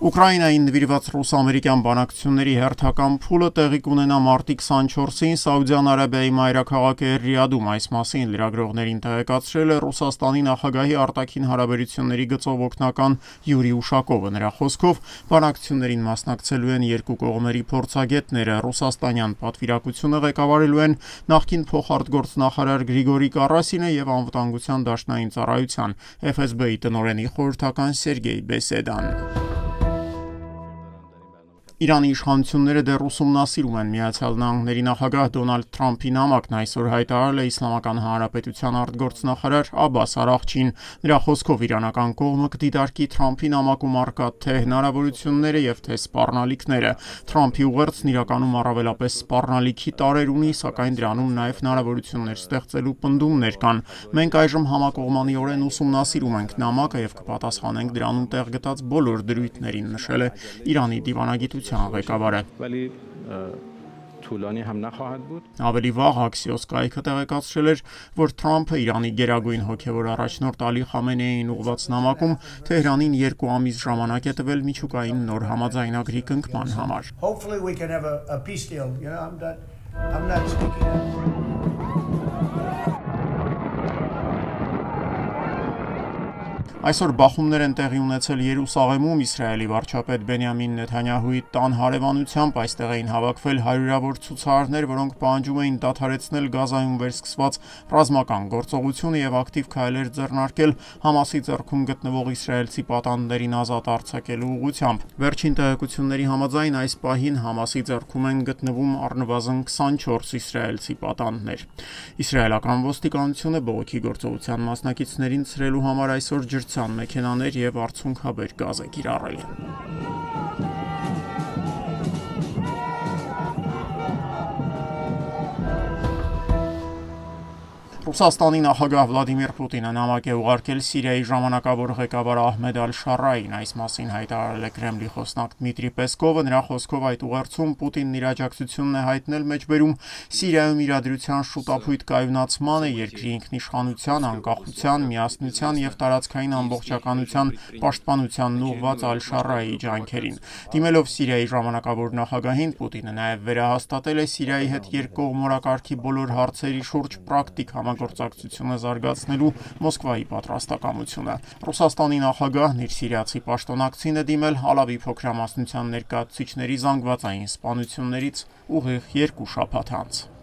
Ուկրաինային նվիրված ռուս-ամերիկյան բանակցությունների հերթական փուլը տեղի կունենա մարտի 24-ին Սաուդյան Արաբիայի մայրաքաղաք Ռիադում։ Այս մասին լրագրողներին տեղեկացրել է Ռուսաստանի նախագահի արտաքին հարաբերությունների գծով օգնական Յուրի Ուշակովը։ Նրա խոսքով բանակցություններին մասնակցելու են երկու կողմերի փորձագետները։ Ռուսաստանյան պատվիրակությունը ղեկավարելու են նախկին փոխարտգործնախարար Գրիգորի Կարասինը եւ անվտանգության դաշնային ծառայության FSB-ի տնօրենի խորհրդական Սերգեյ Բեսեդան։ Իրանի իշխանությունները դեռ ուսումնասիրում են ԱՄՆ նախագահ Դոնալդ Թրամփի նամակն այսօր հայտարարել է Իսլամական Հանրապետության արտգործնախարար Աբբաս Արաղչին։ Նրա խոսքով իրանական կողմը կդիտարկի Թրամփի նամակում առկա թե հնարավորությունները եւ թե սպառնալիքները։ Թրամփի ուղերձն իրականում առավելապես սպառնալիքի տարրեր ունի, սակայն դրանում նաեւ հնարավորություններ ստեղծելու պնդումներ կան։ Մենք այժմ համակողմանիորեն ուսումնասիրում ենք նամակը եւ կպատասխանենք դրանում տեղ գտած բոլոր դրույթներին, նշել է Իրանի դիվանագիտության ղեկավարը։ Ավելի վաղ Axios կայքը տեղեկացրել էր, որ Թրամփը Իրանի գերագույն հոգևոր առաջնորդ Ալի Խամենեիին ուղղված նամակում Թեհրանին 2 ամիս ժամանակ է տվել միջուկային նոր համաձայնագրի կնքման համար։ Այսօր բախումներ են տեղի ունեցել Երուսաղեմում Իսրայելի վարչապետ Բենյամին Նեթանյահուի տան հարևանությամբ։ Այստեղ էին հավաքվել հարյուրավոր ցուցարարներ, որոնք պահանջում էին դադարեցնել Գազայում վերսկսված ռազմական գործողությունը եւ ակտիվ քայլեր ձեռնարկել Համասի ձեռքում գտնվող իսրայելցի պատանդներին ազատ արձակելու ուղղությամբ։ Վերջին տեղեկությունների համաձայն այս պահին Համասի ձեռքում են գտնվում առնվազն 24 իսրայելցի պատանդներ։ Իսրայելական ոստիկանությունը բողոքի գործողության մասնակիցներին ցրելու համար այսօր մեքենաներ եւ արցունքաբեր գազ է կիրառել։ Ռուսաստանի նախագահ Վլադիմիր Պուտինը նամակ է ուղարկել Սիրիայի ժամանակավոր ղեկավար Ահմեդ Ալ-Շարային։ Այս մասին հայտարարել է Կրեմլի խոսնակ Դմիտրի Պեսկովը։ Նրա խոսքով այդ ուղերձում Պուտինն իր աջակցությունն է հայտնել մեջբերում Սիրիայում իրադրության շուտափույթ կայունացմանը, երկրի ինքնիշխանության, անկախության, միասնության եւ տարածքային ամբողջականության պաշտպանությանն ուղղված Ալ-Շարայի ջանքերին։ Դիմելով Սիրիայի ժամանակավոր նախագահին, Պուտինը նաեւ վերահաստատել է Սիրիայի հետ երկկողմորակարգի բոլոր հարցերի շուրջ պրակտիկ համագործակցությունը զարգացնելու Մոսկվայի պատրաստակամությունը։ Ռուսաստանի նախագահն իր սիրիացի պաշտոնակցին է դիմել Ալավի փոքրամասնության ներկայացուցիչների զանգվածային սպանություններից ուղիղ 2 շաբաթ անց։